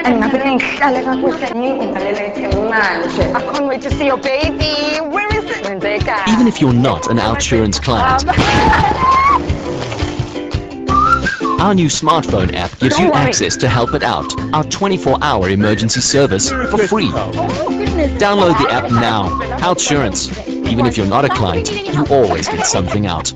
can't wait to see your baby. Where is it? Even if you're not an Outsurance client, our new smartphone app gives you access to Help It Out, our 24-hour emergency service for free. Download the app now. Outsurance. Even if you're not a client, you always get something out.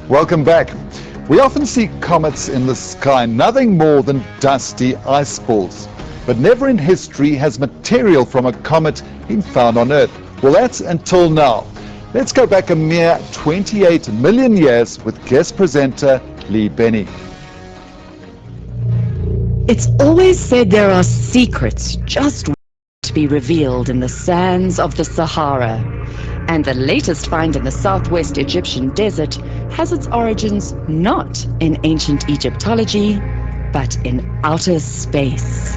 Welcome back. We often see comets in the sky, nothing more than dusty ice balls. But never in history has material from a comet been found on Earth. Well, that's until now. Let's go back a mere 28 million years with guest presenter Lee Benny. It's always said there are secrets just to be revealed in the sands of the Sahara. And the latest find in the southwest Egyptian desert has its origins not in ancient Egyptology, but in outer space.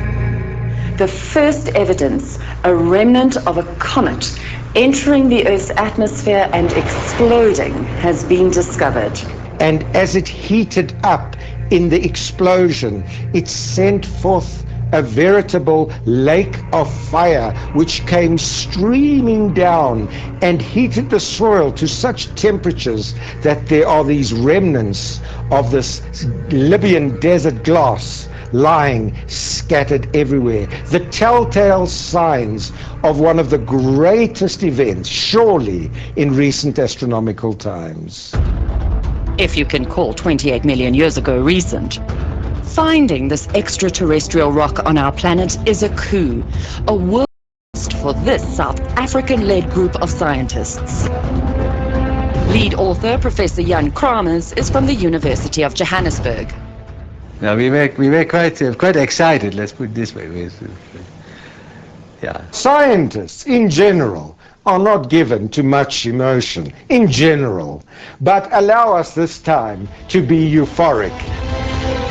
The first evidence, a remnant of a comet entering the Earth's atmosphere and exploding, has been discovered. And as it heated up in the explosion, it sent forth a veritable lake of fire which came streaming down and heated the soil to such temperatures that there are these remnants of this Libyan desert glass lying scattered everywhere. The telltale signs of one of the greatest events, surely, in recent astronomical times. If you can call 28 million years ago recent. Finding this extraterrestrial rock on our planet is a coup, a world first for this South African-led group of scientists. Lead author Professor Jan Kramers is from the University of Johannesburg. Now we were quite excited. Let's put it this way. Yeah. Scientists, in general, are not given to much emotion, in general, but allow us this time to be euphoric.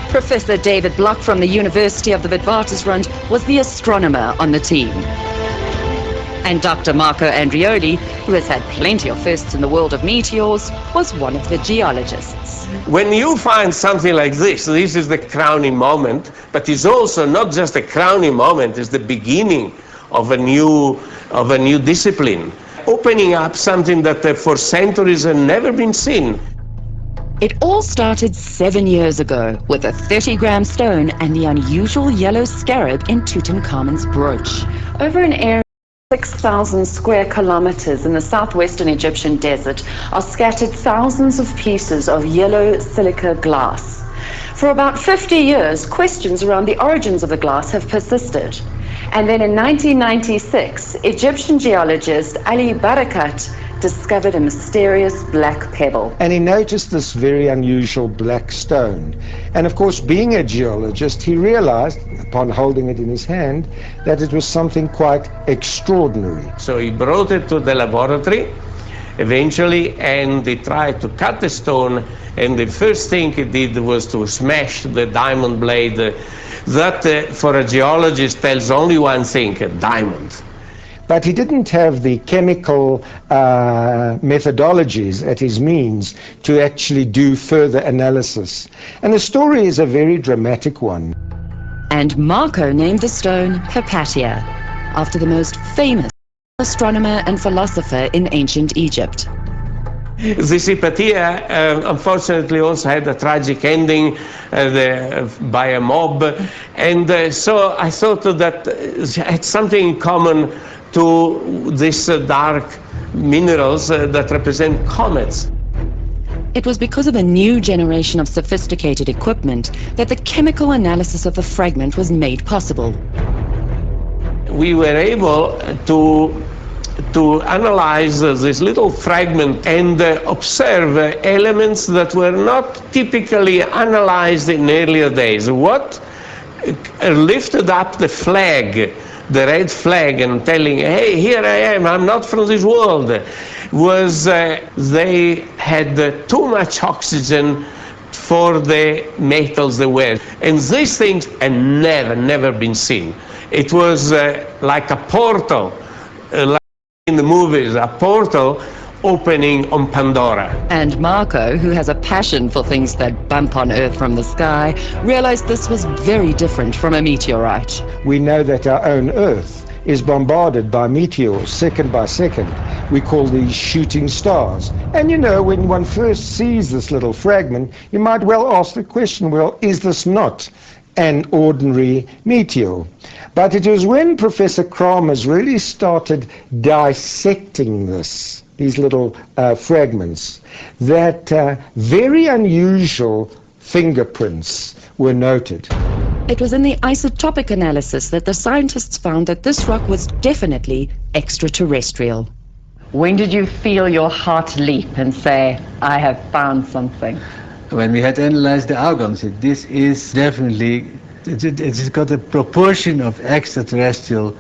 Professor David Block from the University of the Witwatersrand was the astronomer on the team. And Dr. Marco Andrioli, who has had plenty of firsts in the world of meteors, was one of the geologists. When you find something like this is the crowning moment, but it's also not just a crowning moment, it's the beginning of a new discipline, opening up something that for centuries had never been seen. It all started 7 years ago with a 30-gram stone and the unusual yellow scarab in Tutankhamun's brooch. Over an area of 6,000 square kilometers in the southwestern Egyptian desert are scattered thousands of pieces of yellow silica glass. For about 50 years, questions around the origins of the glass have persisted. And then in 1996, Egyptian geologist Ali Barakat discovered a mysterious black pebble. And he noticed this very unusual black stone. And of course, being a geologist, he realized, upon holding it in his hand, that it was something quite extraordinary. So he brought it to the laboratory eventually, and they tried to cut the stone, and the first thing he did was to smash the diamond blade. That for a geologist tells only one thing: a diamond. But he didn't have the chemical methodologies at his means to actually do further analysis. And the story is a very dramatic one. And Marco named the stone Hypatia, after the most famous astronomer and philosopher in ancient Egypt. This Hypatia unfortunately also had a tragic ending by a mob, and so I thought that it had something in common to these dark minerals that represent comets. It was because of a new generation of sophisticated equipment that the chemical analysis of the fragment was made possible. We were able to analyze this little fragment and observe elements that were not typically analyzed in earlier days. What lifted up the flag, the red flag, and telling, hey, here I am, I'm not from this world, was they had too much oxygen for the metals they were. And these things had never been seen. It was like a portal, like in the movies, a portal opening on Pandora. And Marco, who has a passion for things that bump on Earth from the sky, realized this was very different from a meteorite. We know that our own Earth is bombarded by meteors second by second. We call these shooting stars. And you know, when one first sees this little fragment, you might well ask the question, well, is this not an ordinary meteor? But it was when Professor Kramers really started dissecting these little fragments, that very unusual fingerprints were noted. It was in the isotopic analysis that the scientists found that this rock was definitely extraterrestrial. When did you feel your heart leap and say, I have found something? When we had analyzed the argon, said this is definitely, it's got a proportion of extraterrestrial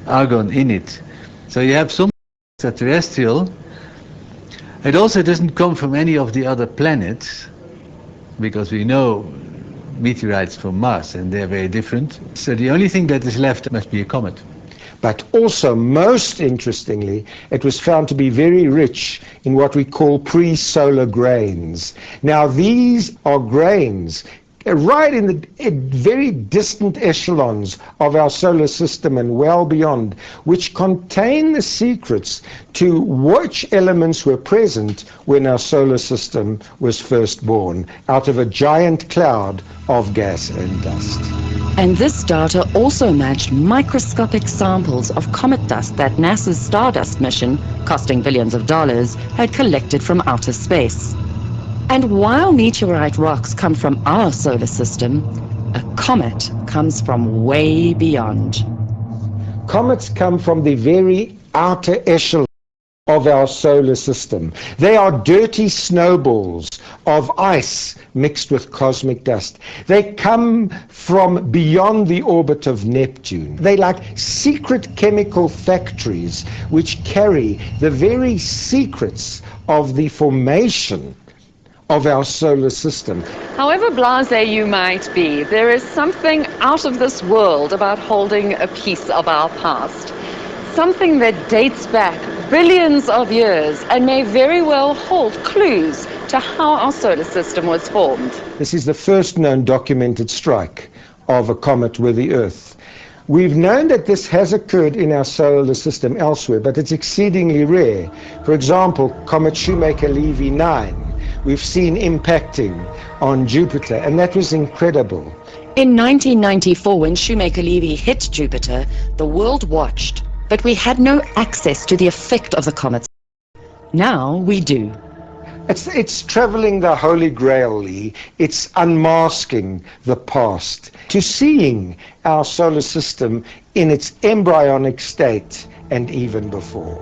argon in it. So you have some extraterrestrial. It also doesn't come from any of the other planets, because we know meteorites from Mars and they're very different. So the only thing that is left must be a comet. But also, most interestingly, it was found to be very rich in what we call pre-solar grains. Now, these are grains right in the very distant echelons of our solar system and well beyond, which contain the secrets to which elements were present when our solar system was first born, out of a giant cloud of gas and dust. And this data also matched microscopic samples of comet dust that NASA's Stardust mission, costing billions of dollars, had collected from outer space. And while meteorite rocks come from our solar system, a comet comes from way beyond. Comets come from the very outer echelon of our solar system. They are dirty snowballs of ice mixed with cosmic dust. They come from beyond the orbit of Neptune. They're like secret chemical factories which carry the very secrets of the formation of our solar system. However blasé you might be, there is something out of this world about holding a piece of our past. Something that dates back billions of years and may very well hold clues to how our solar system was formed. This is the first known documented strike of a comet with the Earth. We've known that this has occurred in our solar system elsewhere, but it's exceedingly rare. For example, comet Shoemaker-Levy 9, we've seen impacting on Jupiter, and that was incredible. In 1994, when Shoemaker-Levy hit Jupiter, the world watched, but we had no access to the effect of the comets. Now we do. It's traveling the Holy Grail, Lee. It's unmasking the past, to seeing our solar system in its embryonic state and even before.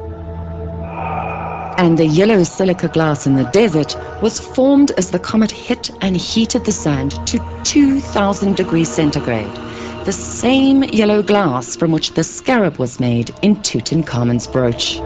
And the yellow silica glass in the desert was formed as the comet hit and heated the sand to 2,000 degrees centigrade, the same yellow glass from which the scarab was made in Tutankhamun's brooch.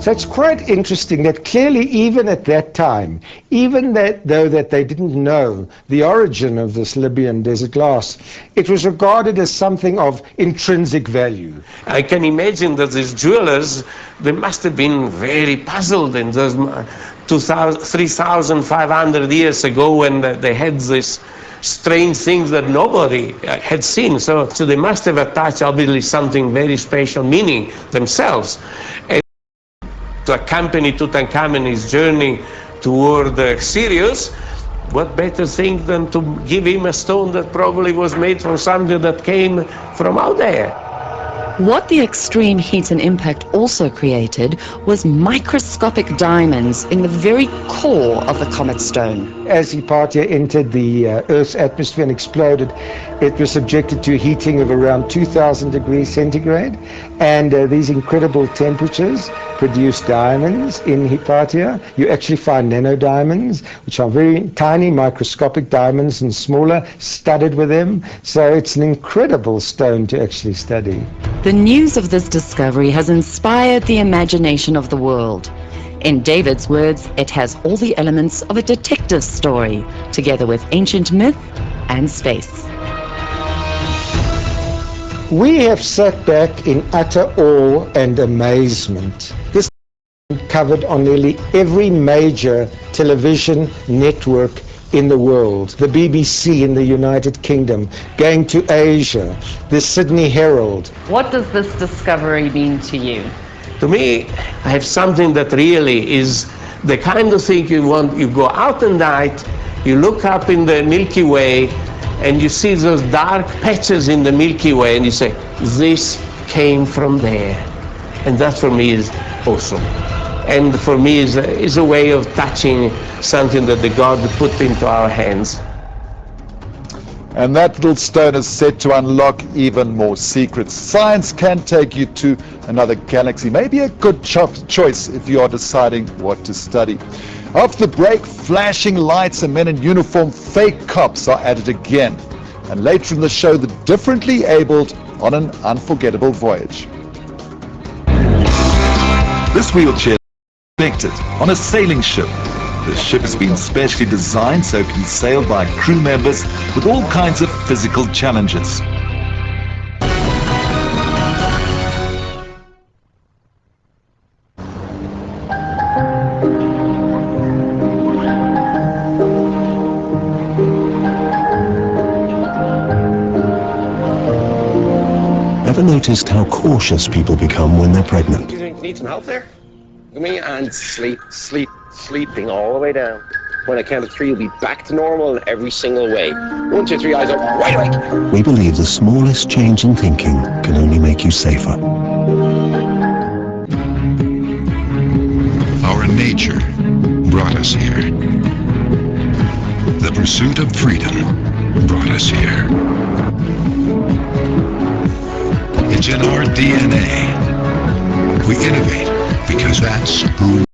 So it's quite interesting that clearly even at that time, even though they didn't know the origin of this Libyan desert glass, it was regarded as something of intrinsic value. I can imagine that these jewelers, they must have been very puzzled in those 3,500 years ago when they had this strange things that nobody had seen. So they must have attached obviously something very special meaning themselves. And to accompany Tutankhamun in his journey toward Sirius, what better thing than to give him a stone that probably was made from something that came from out there. What the extreme heat and impact also created was microscopic diamonds in the very core of the comet stone. As Hypatia entered the Earth's atmosphere and exploded, it was subjected to a heating of around 2,000 degrees centigrade, and these incredible temperatures produce diamonds in Hypatia. You actually find nanodiamonds, which are very tiny microscopic diamonds and smaller, studded with them. So it's an incredible stone to actually study. The news of this discovery has inspired the imagination of the world. In David's words, it has all the elements of a detective story, together with ancient myth and space. We have sat back in utter awe and amazement. This covered on nearly every major television network in the world. The BBC in the United Kingdom, going to Asia, the Sydney Herald. What does this discovery mean to you? To me, I have something that really is the kind of thing you want. You go out at night, you look up in the Milky Way, and you see those dark patches in the Milky Way, and you say, this came from there. And that for me is awesome. And for me is a way of touching something that the God put into our hands. And that little stone is set to unlock even more secrets. Science can take you to another galaxy. Maybe a good choice if you are deciding what to study. After the break, flashing lights and men in uniform, fake cops are at it again. And later in the show, the differently abled on an unforgettable voyage. This wheelchair is connected on a sailing ship. The ship has been specially designed so it can be sailed by crew members with all kinds of physical challenges. Ever noticed how cautious people become when they're pregnant? You need some help there? Look at me and sleeping all the way down. When I count to 3, you'll be back to normal in every single way. 1, 2, 3, eyes up, wide awake. We believe the smallest change in thinking can only make you safer. Our nature brought us here. The pursuit of freedom brought us here. It's in our DNA. We innovate because that's who